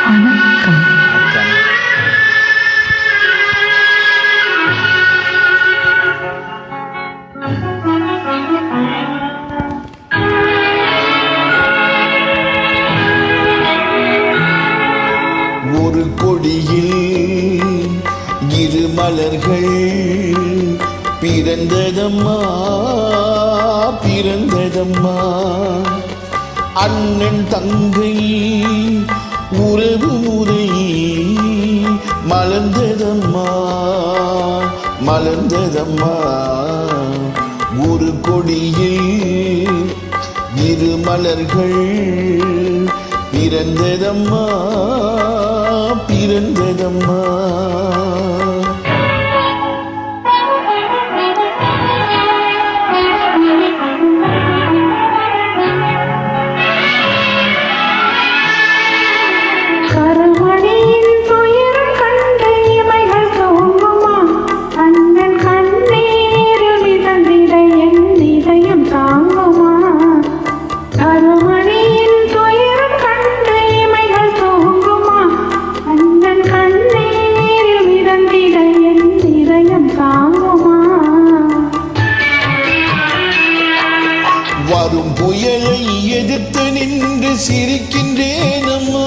வணக்கம். ஒரு கொடியில் இரு மலர்கள் பிறந்ததம்மா பிறந்ததம்மா, அண்ணன் தங்கை உறவு முறை மலர்ந்ததம்மா மலர்ந்ததம்மா. ஒரு கொடியில் இரு மலர்கள் பிறந்ததம்மா பிறந்ததம்மா. வரும் புயலை எதிர்த்து நின்று சிரிக்கின்றேனம்மா,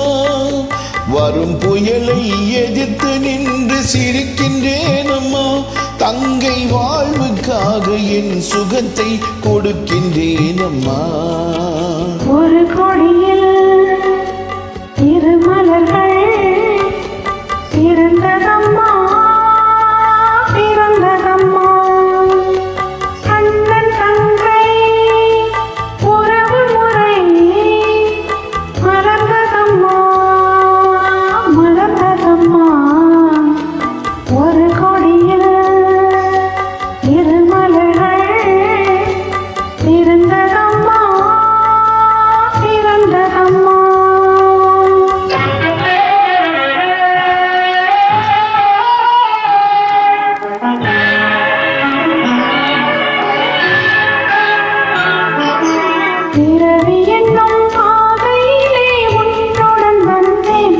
வரும் புயலை எதிர்த்து நின்று சிரிக்கின்றேனம்மா. தங்கை வாழ்வுக்காக என் சுகத்தை கொடுக்கின்றேனம்மா. ஒரு கொடியில் இரு மலர்கள் பிறந்ததம்மா பிறந்ததம்மா, அண்ணன் தங்கை உறவு முறை மலர்ந்ததம்மா மலர்ந்ததம்மா. ஒரு கொடியில் இரு மலர்கள் பிறந்ததம்மா பிறந்ததம்மா. பிறவி என்னும் பாதையிலே உன்னுடன் வந்தேன்,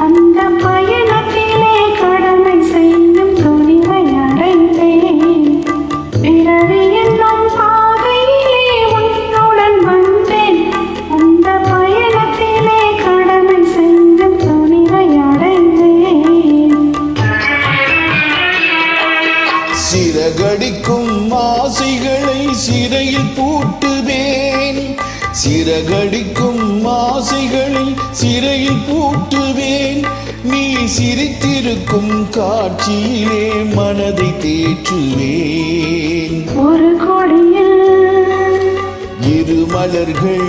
அந்த பயணத்திலே கடமை செய்யும் துணிவை அடைந்தேன். பிறவி என்னும் பாதையிலே உன்னுடன் வந்தேன், அந்த பயணத்திலே கடமை செய்யும் துணிவை அடைந்தேன். சிறகடிக்கும் ஆசைகளை சிறையில் பூட்டுவேன், சிறகடிக்கும் ஆசைகளை சிறையில் பூட்டுவேன். நீ சிரித்திருக்கும் காட்சியிலே மனதை தேற்றுவேன். ஒரு கொடியில் இரு மலர்கள்